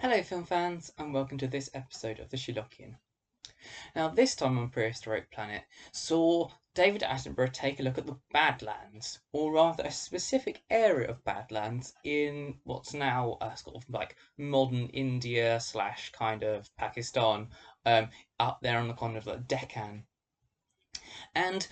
Hello film fans and welcome to this episode of the Sherlockian. Now this time on Prehistoric Planet saw David Attenborough take a look at the Badlands, or rather a specific area of Badlands in what's now sort of like modern India slash kind of Pakistan, up there on the kind of like Deccan. And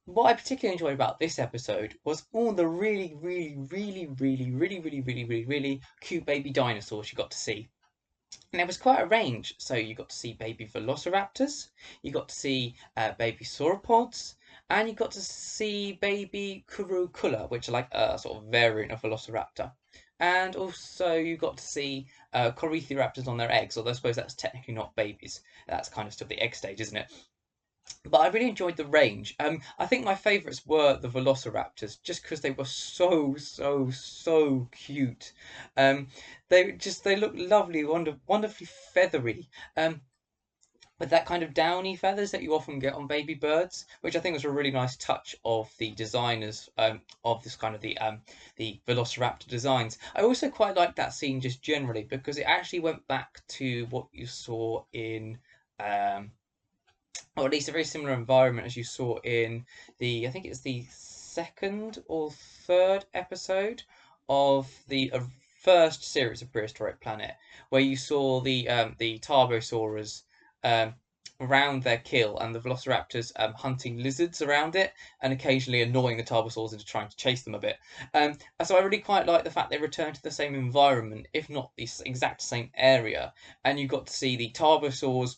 what I particularly enjoyed about this episode was all the really cute baby dinosaurs you got to see. And there was quite a range. So you got to see baby velociraptors, you got to see baby sauropods, and you got to see baby currucula, which are like a sort of variant of velociraptor. And also you got to see corythoraptors on their eggs, although I suppose that's technically not babies. That's kind of still the egg stage, isn't it? But I really enjoyed the range. I think my favourites were the velociraptors, just because they were so cute. Um, they look lovely, wonderfully feathery. With that kind of downy feathers that you often get on baby birds, which I think was a really nice touch of the designers of this kind of the Velociraptor designs. I also quite liked that scene just generally because it actually went back to what you saw in or at least a very similar environment as you saw in I think it's the second or third episode of the first series of Prehistoric Planet, where you saw the Tarbosaurus um, around their kill and the Velociraptors hunting lizards around it and occasionally annoying the Tarbosaurs into trying to chase them a bit. So I really quite like the fact they returned to the same environment, if not the exact same area, and you got to see the Tarbosaurs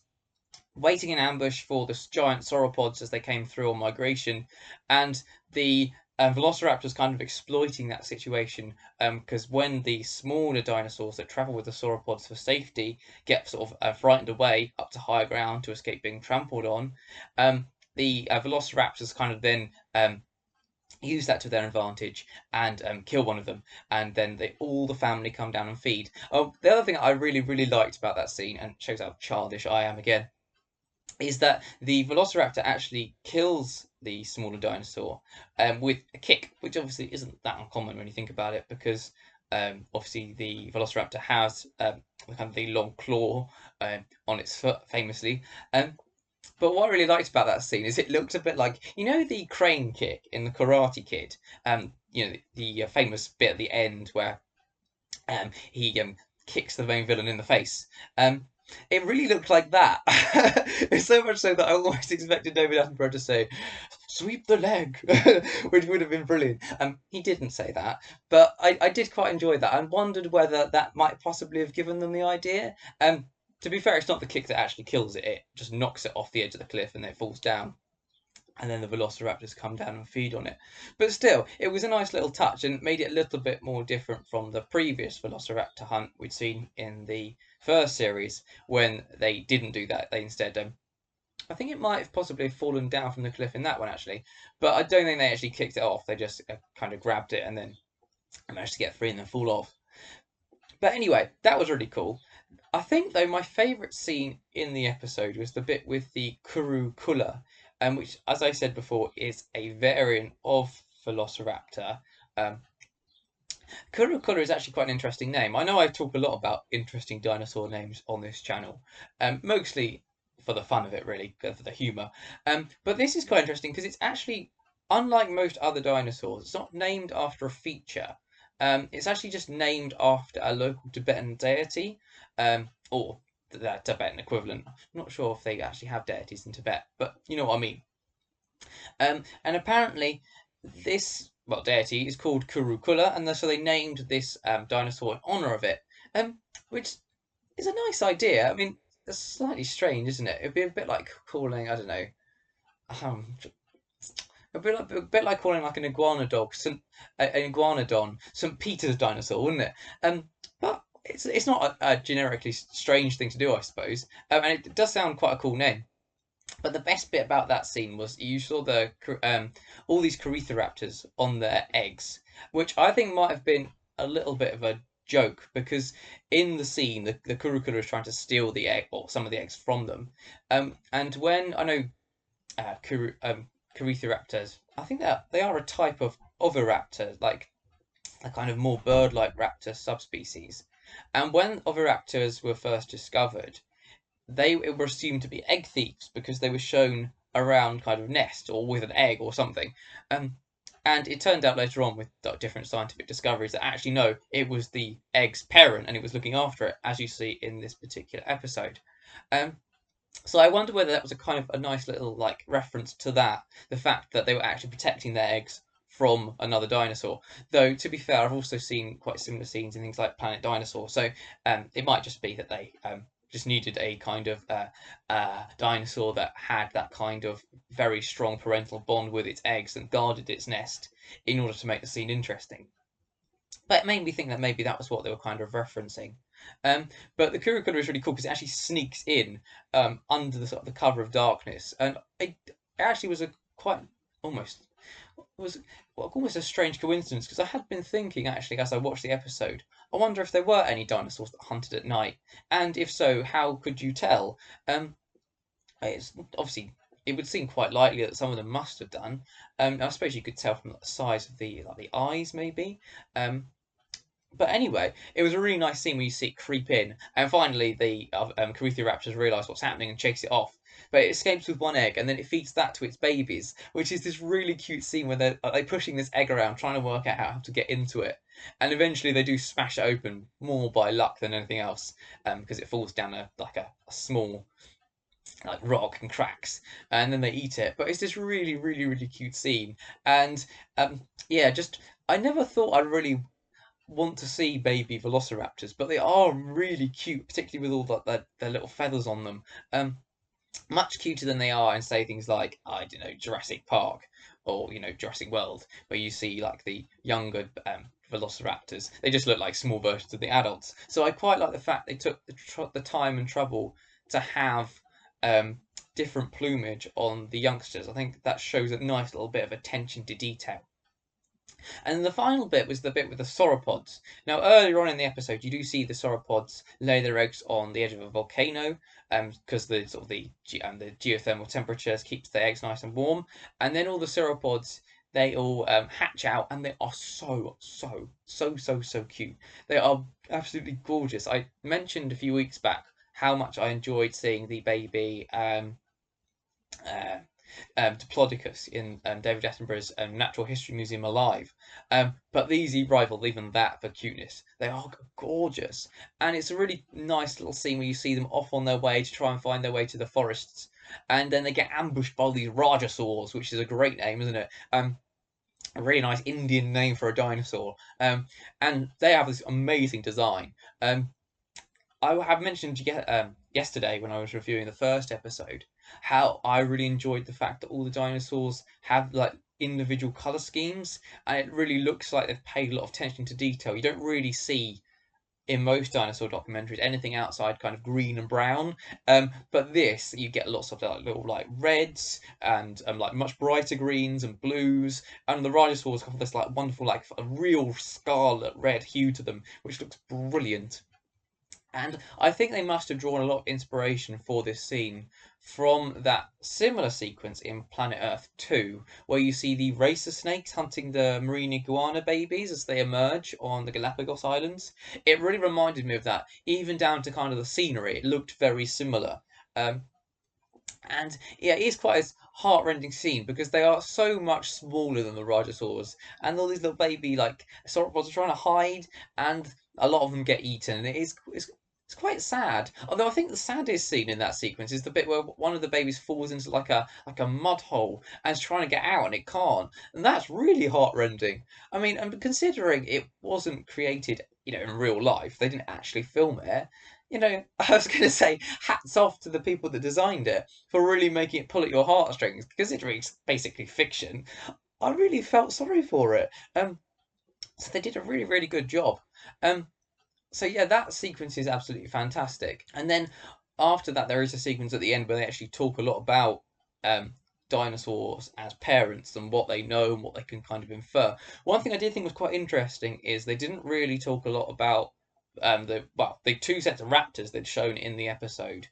waiting in ambush for the giant sauropods as they came through on migration, and the Velociraptors kind of exploiting that situation because when the smaller dinosaurs that travel with the sauropods for safety get sort of frightened away up to higher ground to escape being trampled on, the Velociraptors kind of then use that to their advantage and kill one of them, and then all the family come down and feed. Oh, the other thing I really liked about that scene, and shows how childish I am again, is that the Velociraptor actually kills the smaller dinosaur with a kick, which obviously isn't that uncommon when you think about it, because obviously the Velociraptor has kind of the long claw on its foot, famously. But what I really liked about that scene is it looked a bit like, you know, the crane kick in the Karate Kid. The famous bit at the end where he kicks the main villain in the face. It really looked like that. It's so much so that I almost expected David Attenborough to say, "Sweep the leg," which would have been brilliant. He didn't say that, but I did quite enjoy that and wondered whether that might possibly have given them the idea. To be fair, it's not the kick that actually kills it; it just knocks it off the edge of the cliff and then it falls down, and then the velociraptors come down and feed on it. But still, it was a nice little touch and made it a little bit more different from the previous velociraptor hunt we'd seen in the first series when they didn't do that. They instead, I think it might have possibly fallen down from the cliff in that one actually, but I don't think they actually kicked it off. They just kind of grabbed it and then managed to get free and then fall off. But anyway, that was really cool. I think though my favourite scene in the episode was the bit with the currucula, which, as I said before, is a variant of Velociraptor. Um, Currucula is actually quite an interesting name. I know I talk a lot about interesting dinosaur names on this channel, mostly for the fun of it, really, for the humour. But this is quite interesting because it's actually, unlike most other dinosaurs, it's not named after a feature. It's actually just named after a local Tibetan deity, or the Tibetan equivalent. I'm not sure if they actually have deities in Tibet, but you know what I mean. And apparently, this deity is called Currucula, and so they named this dinosaur in honor of it, which is a nice idea. I mean, it's slightly strange, isn't it? It'd be a bit like calling, I don't know, um, a bit like calling like an an iguanodon St. Peter's dinosaur, wouldn't it? But it's not a generically strange thing to do, I suppose, and it does sound quite a cool name. But the best bit about that scene was you saw all these Corythoraptors on their eggs, which I think might have been a little bit of a joke because in the scene the Currucula is trying to steal the egg or some of the eggs from them. And when I know Corythoraptors, I think that they are a type of oviraptor, like a kind of more bird-like raptor subspecies. And when oviraptors were first discovered, they were assumed to be egg thieves because they were shown around kind of nest or with an egg or something. Um, and it turned out later on with different scientific discoveries that actually no, it was the egg's parent and it was looking after it, as you see in this particular episode. Um, so I wonder whether that was a kind of a nice little like reference to that, the fact that they were actually protecting their eggs from another dinosaur. Though to be fair, I've also seen quite similar scenes in things like Planet Dinosaur. So it might just be that they just needed a kind of dinosaur that had that kind of very strong parental bond with its eggs and guarded its nest in order to make the scene interesting. But it made me think that maybe that was what they were kind of referencing. But the Kurukuru is really cool because it actually sneaks in under the sort of the cover of darkness, and it actually was a quite almost was almost a strange coincidence because I had been thinking actually as I watched the episode, I wonder if there were any dinosaurs that hunted at night, and if so, how could you tell? It's obviously it would seem quite likely that some of them must have done. I suppose you could tell from the size of the eyes maybe. Um, but anyway, it was a really nice scene where you see it creep in, and finally the Raptors realise what's happening and chase it off. But it escapes with one egg, and then it feeds that to its babies, which is this really cute scene where they're pushing this egg around, trying to work out how to get into it. And eventually they do smash it open, more by luck than anything else, because it falls down a small like rock and cracks, and then they eat it. But it's this really, really, really cute scene, and yeah, just I never thought I'd really want to see baby velociraptors, but they are really cute, particularly with all their little feathers on them. Um, Much cuter than they are in say things like I don't know Jurassic Park or Jurassic World, where you see like the younger velociraptors. They just look like small versions of the adults. So I quite like the fact they took the time and trouble to have um, different plumage on the youngsters. I think that shows a nice little bit of attention to detail. And the final bit was the bit with the sauropods. Now, earlier on in the episode, you do see the sauropods lay their eggs on the edge of a volcano, because the sort of the geothermal temperatures keeps the eggs nice and warm. And then all the sauropods they all hatch out, and they are so cute. They are absolutely gorgeous. I mentioned a few weeks back how much I enjoyed seeing the baby uh, Diplodocus in David Attenborough's Natural History Museum Alive. But these rival even that for cuteness. They are gorgeous. And it's a really nice little scene where you see them off on their way to try and find their way to the forests. And then they get ambushed by these rajasaurs, which is a great name, isn't it? A really nice Indian name for a dinosaur. And they have this amazing design. I have mentioned yesterday when I was reviewing the first episode how I really enjoyed the fact that all the dinosaurs have like individual color schemes, and it really looks like they've paid a lot of attention to detail. You don't really see in most dinosaur documentaries anything outside kind of green and brown, but this you get lots of like little like reds and like much brighter greens and blues, and the rhinosaurs have this like wonderful like a real scarlet red hue to them, which looks brilliant. And I think they must have drawn a lot of inspiration for this scene from that similar sequence in Planet Earth 2, where you see the racer snakes hunting the marine iguana babies as they emerge on the Galapagos Islands. It really reminded me of that, even down to kind of the scenery. It looked very similar. Um, and yeah, it is quite a heart-rending scene because they are so much smaller than the Rajasaurs, and all these little baby like sauropods are trying to hide, and a lot of them get eaten, and it's quite sad. Although I think the saddest scene in that sequence is the bit where one of the babies falls into like a mud hole and is trying to get out and it can't, and that's really heartrending. I mean, and considering it wasn't created, in real life, they didn't actually film it. I was going to say hats off to the people that designed it for really making it pull at your heartstrings, considering it's basically fiction. I really felt sorry for it. So they did a really, really good job. Um, so yeah, that sequence is absolutely fantastic. And then after that, there is a sequence at the end where they actually talk a lot about um, dinosaurs as parents and what they know and what they can kind of infer. One thing I did think was quite interesting is they didn't really talk a lot about the two sets of raptors they'd shown in the episode.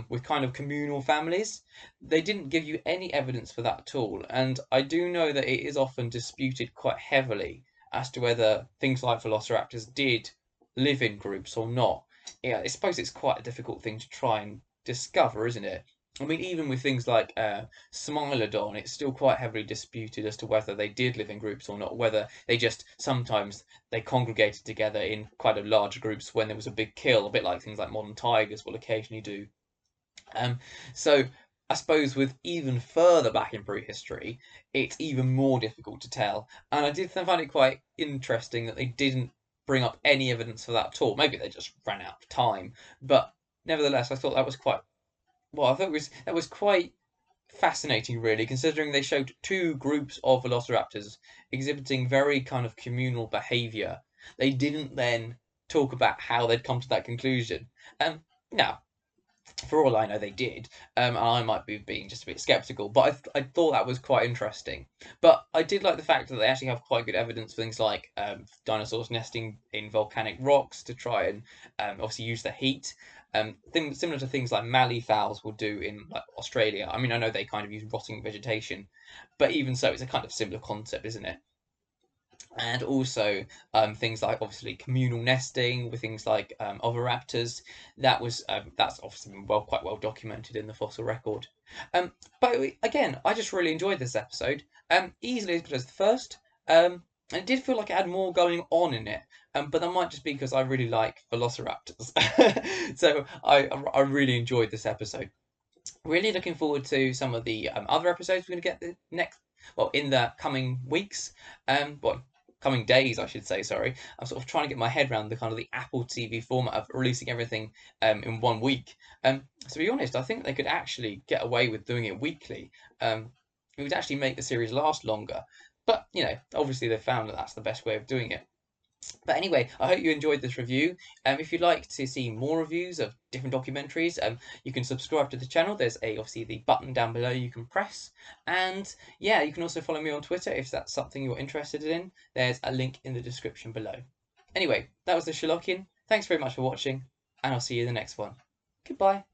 With kind of communal families, they didn't give you any evidence for that at all, and I do know that it is often disputed quite heavily as to whether things like velociraptors did live in groups or not, yeah, I suppose it's quite a difficult thing to try and discover, isn't it? I mean, even with things like Smilodon, it's still quite heavily disputed as to whether they did live in groups or not, whether they just sometimes they congregated together in quite a large groups when there was a big kill, a bit like things like modern tigers will occasionally do. Um, so I suppose with even further back in prehistory, it's even more difficult to tell. And I did find it quite interesting that they didn't bring up any evidence for that at all. Maybe they just ran out of time, but nevertheless, I thought that was quite well. I thought that was quite fascinating, really, considering they showed two groups of velociraptors exhibiting very kind of communal behavior. They didn't then talk about how they'd come to that conclusion. Now, for all I know, they did, and I might be being just a bit skeptical, but I thought that was quite interesting. But I did like the fact that they actually have quite good evidence for things like dinosaurs nesting in volcanic rocks to try and obviously use the heat. Things similar to things like mallee fowls will do in like Australia. I mean, I know they kind of use rotting vegetation, but even so, it's a kind of similar concept, isn't it? And also things like obviously communal nesting with things like oviraptors. That's obviously been quite well documented in the fossil record. But again, I just really enjoyed this episode. Easily as good as the first. And it did feel like it had more going on in it. But that might just be because I really like velociraptors. So I really enjoyed this episode. Really looking forward to some of the other episodes we're going to get the next, well, in the coming weeks. Well, coming days, I should say. Sorry, I'm sort of trying to get my head around the kind of the Apple TV format of releasing everything in one week. To be honest, I think they could actually get away with doing it weekly. It would actually make the series last longer. But you know, obviously they found that that's the best way of doing it. But anyway, I hope you enjoyed this review. If you'd like to see more reviews of different documentaries, you can subscribe to the channel. There's obviously the button down below you can press. And yeah, you can also follow me on Twitter if that's something you're interested in. There's a link in the description below. Anyway, that was the Sherlockian. Thanks very much for watching, and I'll see you in the next one. Goodbye.